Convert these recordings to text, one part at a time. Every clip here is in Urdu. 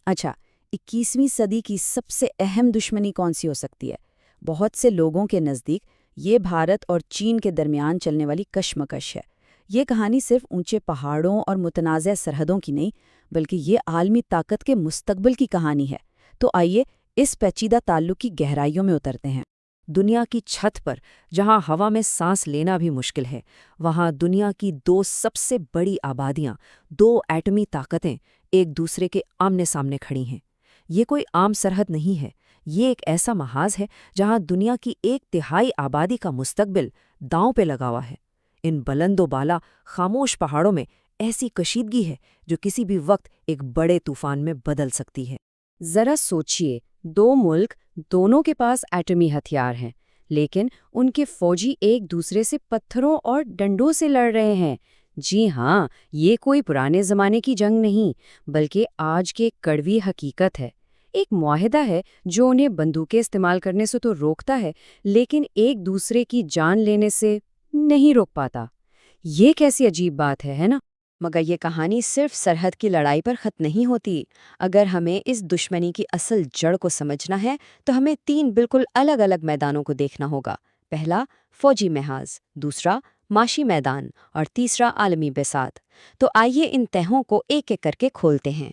اچھا، 21ویں صدی کی سب سے اہم دشمنی کون سی ہو سکتی ہے؟ بہت سے لوگوں کے نزدیک یہ بھارت اور چین کے درمیان چلنے والی کشمکش ہے۔ یہ کہانی صرف اونچے پہاڑوں اور متنازع سرحدوں کی نہیں، بلکہ یہ عالمی طاقت کے مستقبل کی کہانی ہے۔ تو آئیے اس پیچیدہ تعلق کی گہرائیوں میں اترتے ہیں۔ دنیا کی چھت پر جہاں ہوا میں سانس لینا بھی مشکل ہے، وہاں دنیا کی دو سب سے بڑی آبادیاں، دو ایٹمی طاقتیں ایک دوسرے کے آمنے سامنے کھڑی ہیں۔ یہ کوئی عام سرحد نہیں ہے، یہ ایک ایسا محاذ ہے جہاں دنیا کی 1/3 آبادی کا مستقبل داؤں پہ لگا ہوا ہے۔ ان بلند و بالا خاموش پہاڑوں میں ایسی کشیدگی ہے جو کسی بھی وقت ایک بڑے طوفان میں بدل سکتی ہے۔ ذرا سوچئے، دو ملک، دونوں کے پاس ایٹمی ہتھیار ہیں، لیکن ان کے فوجی ایک دوسرے سے پتھروں اور ڈنڈوں سے لڑ رہے ہیں۔ جی ہاں، یہ کوئی پرانے زمانے کی جنگ نہیں، بلکہ آج کے کڑوی حقیقت ہے۔ ایک معاہدہ ہے جو انہیں بندوقیں استعمال کرنے سے تو روکتا ہے، لیکن ایک دوسرے کی جان لینے سے نہیں روک پاتا۔ یہ کیسی عجیب بات ہے نا؟ مگر یہ کہانی صرف سرحد کی لڑائی پر ختم نہیں ہوتی۔ اگر ہمیں اس دشمنی کی اصل جڑ کو سمجھنا ہے تو ہمیں 3 بالکل الگ الگ میدانوں کو دیکھنا ہوگا۔ پہلا، فوجی محاذ، دوسرا، معاشی میدان، اور تیسرا، عالمی بساط۔ تو آئیے ان تہوں کو ایک ایک کر کے کھولتے ہیں۔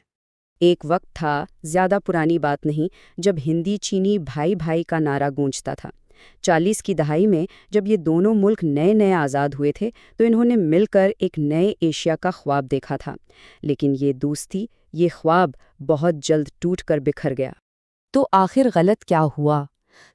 ایک وقت تھا، زیادہ پرانی بات نہیں، جب ہندی چینی بھائی بھائی کا نعرہ گونجتا تھا۔ 40 کی دہائی میں جب یہ دونوں ملک نئے نئے آزاد ہوئے تھے تو انہوں نے مل کر ایک نئے ایشیا کا خواب دیکھا تھا، لیکن یہ دوستی، یہ خواب بہت جلد ٹوٹ کر بکھر گیا۔ تو آخر غلط کیا ہوا؟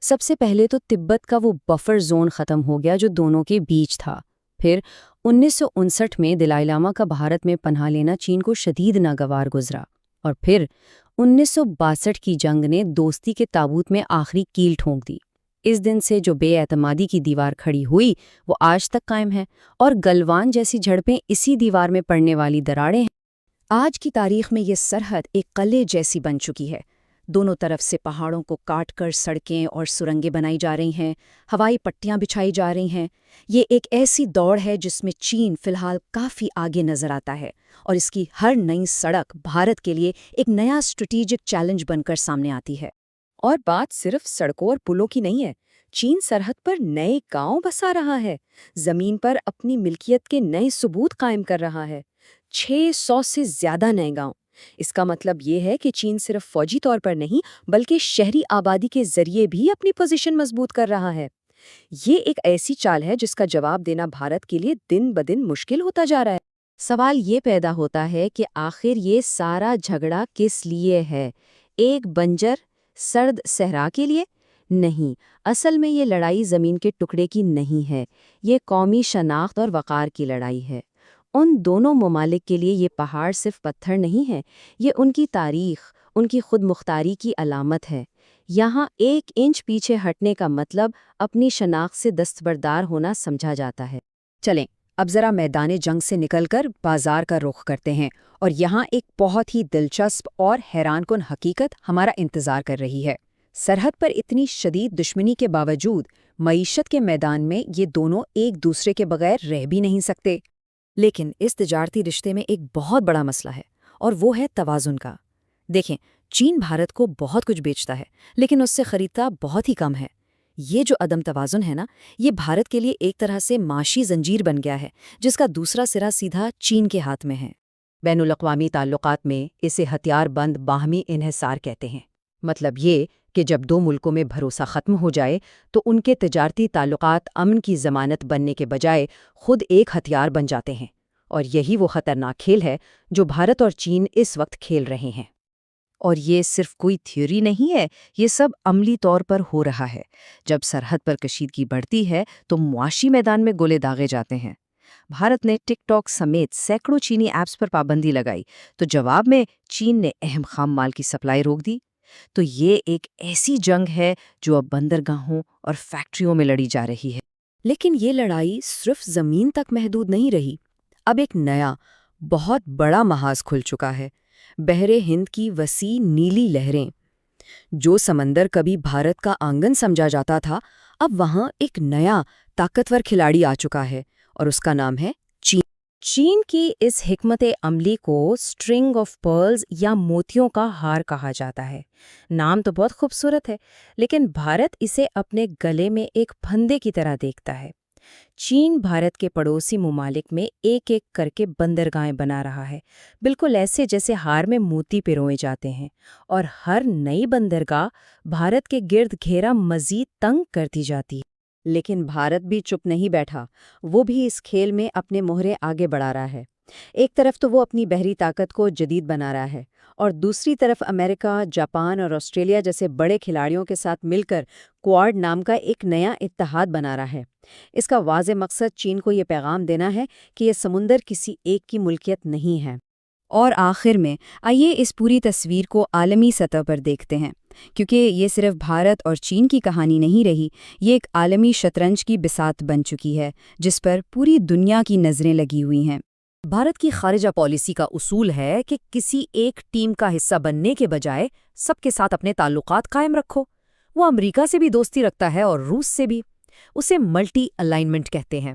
سب سے پہلے تو تبت کا وہ بفر زون ختم ہو گیا جو دونوں کے بیچ تھا۔ پھر 1959 میں دلائی لاما کا بھارت میں پناہ لینا چین کو شدید ناگوار گزرا، اور پھر 1962 کی جنگ نے دوستی کے تابوت میں آخری کیل ٹھونک دی۔ اس دن سے جو بے اعتمادی کی دیوار کھڑی ہوئی وہ آج تک قائم ہے، اور گلوان جیسی جھڑپیں اسی دیوار میں پڑنے والی دراڑیں ہیں۔ آج کی تاریخ میں یہ سرحد ایک قلعے جیسی بن چکی ہے۔ دونوں طرف سے پہاڑوں کو کاٹ کر سڑکیں اور سرنگیں بنائی جا رہی ہیں، ہوائی پٹیاں بچھائی جا رہی ہیں۔ یہ ایک ایسی دوڑ ہے جس میں چین فی الحال کافی آگے نظر آتا ہے، اور اس کی ہر نئی سڑک بھارت کے لیے ایک نیا اسٹریٹجک چیلنج بن کر سامنے آتی ہے۔ اور بات صرف سڑکوں اور پلوں کی نہیں ہے۔ چین سرحد پر نئے گاؤں بسا رہا ہے، زمین پر اپنی ملکیت کے نئے ثبوت قائم کر رہا ہے۔ 600 سے زیادہ نئے گاؤں۔ اس کا مطلب یہ ہے کہ چین صرف فوجی طور پر نہیں بلکہ شہری آبادی کے ذریعے بھی اپنی پوزیشن مضبوط کر رہا ہے۔ یہ ایک ایسی چال ہے جس کا جواب دینا بھارت کے لیے دن بدن مشکل ہوتا جا رہا ہے۔ سوال یہ پیدا ہوتا ہے کہ آخر یہ سارا جھگڑا کس لیے ہے؟ ایک بنجر سرد صحرا کے لیے؟ نہیں، اصل میں یہ لڑائی زمین کے ٹکڑے کی نہیں ہے، یہ قومی شناخت اور وقار کی لڑائی ہے۔ ان دونوں ممالک کے لیے یہ پہاڑ صرف پتھر نہیں ہے، یہ ان کی تاریخ، ان کی خود مختاری کی علامت ہے۔ یہاں 1 انچ پیچھے ہٹنے کا مطلب اپنی شناخت سے دستبردار ہونا سمجھا جاتا ہے۔ چلیں اب ذرا میدان جنگ سے نکل کر بازار کا رخ کرتے ہیں، اور یہاں ایک بہت ہی دلچسپ اور حیران کن حقیقت ہمارا انتظار کر رہی ہے۔ سرحد پر اتنی شدید دشمنی کے باوجود معیشت کے میدان میں یہ دونوں ایک دوسرے کے بغیر رہ بھی نہیں سکتے۔ لیکن اس تجارتی رشتے میں ایک بہت بڑا مسئلہ ہے، اور وہ ہے توازن کا۔ دیکھیں، چین بھارت کو بہت کچھ بیچتا ہے، لیکن اس سے خریدتا بہت ہی کم ہے۔ یہ جو عدم توازن ہے نا، یہ بھارت کے لیے ایک طرح سے معاشی زنجیر بن گیا ہے، جس کا دوسرا سرا سیدھا چین کے ہاتھ میں ہے۔ بین الاقوامی تعلقات میں اسے ہتھیار بند باہمی انحصار کہتے ہیں۔ مطلب یہ کہ جب 2 ملکوں میں بھروسہ ختم ہو جائے تو ان کے تجارتی تعلقات امن کی ضمانت بننے کے بجائے خود ایک ہتھیار بن جاتے ہیں، اور یہی وہ خطرناک کھیل ہے جو بھارت اور چین اس وقت کھیل رہے ہیں۔ اور یہ صرف کوئی تھیوری نہیں ہے، یہ سب عملی طور پر ہو رہا ہے۔ جب سرحد پر کشیدگی بڑھتی ہے تو معاشی میدان میں گولے داغے جاتے ہیں۔ بھارت نے ٹک ٹاک سمیت سینکڑوں چینی ایپس پر پابندی لگائی، تو جواب میں چین نے اہم خام مال کی سپلائی روک دی۔ تو یہ ایک ایسی جنگ ہے جو اب بندرگاہوں اور فیکٹریوں میں لڑی جا رہی ہے۔ لیکن یہ لڑائی صرف زمین تک محدود نہیں رہی، اب ایک نیا، بہت بڑا محاذ کھل چکا ہے۔ بحر ہند کی وسیع نیلی لہریں، جو سمندر کبھی بھارت کا آنگن سمجھا جاتا تھا، اب وہاں ایک نیا طاقتور کھلاڑی آ چکا ہے، اور اس کا نام ہے چین۔ چین کی اس حکمت عملی کو اسٹرنگ آف پرلز یا موتیوں کا ہار کہا جاتا ہے۔ نام تو بہت خوبصورت ہے، لیکن بھارت اسے اپنے گلے میں ایک پھندے کی طرح دیکھتا ہے۔ چین بھارت کے پڑوسی ممالک میں ایک ایک کر کے بندرگاہیں بنا رہا ہے، بالکل ایسے جیسے ہار میں موتی پروئے جاتے ہیں، اور ہر نئی بندرگاہ بھارت کے گرد گھیرا مزید تنگ کرتی جاتی ہے۔ لیکن بھارت بھی چپ نہیں بیٹھا، وہ بھی اس کھیل میں اپنے مہرے آگے بڑھا رہا ہے۔ ایک طرف تو وہ اپنی بحری طاقت کو جدید بنا رہا ہے، اور دوسری طرف امریکہ، جاپان اور آسٹریلیا جیسے بڑے کھلاڑیوں کے ساتھ مل کر کوارڈ نام کا ایک نیا اتحاد بنا رہا ہے۔ اس کا واضح مقصد چین کو یہ پیغام دینا ہے کہ یہ سمندر کسی ایک کی ملکیت نہیں ہے۔ اور آخر میں آئیے اس پوری تصویر کو عالمی سطح پر دیکھتے ہیں، کیونکہ یہ صرف بھارت اور چین کی کہانی نہیں رہی، یہ ایک عالمی شطرنج کی بساط بن چکی ہے جس پر پوری دنیا کی نظریں لگی ہوئی ہیں۔ بھارت کی خارجہ پالیسی کا اصول ہے کہ کسی ایک ٹیم کا حصہ بننے کے بجائے سب کے ساتھ اپنے تعلقات قائم رکھو۔ وہ امریکہ سے بھی دوستی رکھتا ہے اور روس سے بھی۔ اسے ملٹی الائنمنٹ کہتے ہیں۔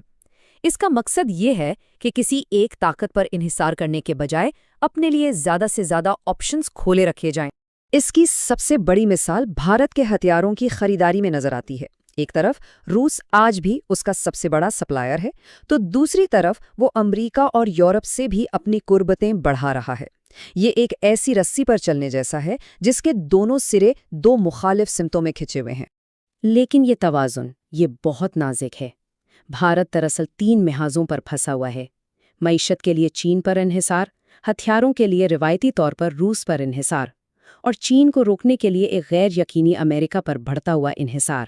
اس کا مقصد یہ ہے کہ کسی ایک طاقت پر انحصار کرنے کے بجائے اپنے لیے زیادہ سے زیادہ آپشنز کھولے رکھے جائیں۔ اس کی سب سے بڑی مثال بھارت کے ہتھیاروں کی خریداری میں نظر آتی ہے۔ ایک طرف روس آج بھی اس کا سب سے بڑا سپلائر ہے، تو دوسری طرف وہ امریکہ اور یورپ سے بھی اپنی قربتیں بڑھا رہا ہے۔ یہ ایک ایسی رسی پر چلنے جیسا ہے جس کے دونوں سرے دو مخالف سمتوں میں کھچے ہوئے ہیں۔ لیکن یہ توازن، یہ بہت نازک ہے۔ بھارت دراصل 3 محاذوں پر پھنسا ہوا ہے۔ معیشت کے لیے چین پر انحصار، ہتھیاروں کے لیے روایتی طور پر روس پر انحصار، اور چین کو روکنے کے لیے ایک غیر یقینی امریکہ پر بڑھتا ہوا انحصار۔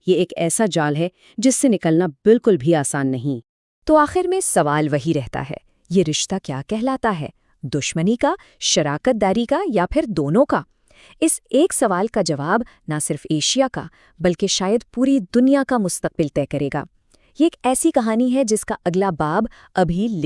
یہ ایک ایسا جال ہے جس سے نکلنا بالکل بھی آسان نہیں۔ تو آخر میں سوال وہی رہتا ہے، یہ رشتہ کیا کہلاتا ہے؟ دشمنی کا، شراکت داری کا، یا پھر دونوں کا؟ اس ایک سوال کا جواب نہ صرف ایشیا کا بلکہ شاید پوری دنیا کا مستقبل طے کرے گا۔ یہ ایک ایسی کہانی ہے جس کا اگلا باب ابھی لکھ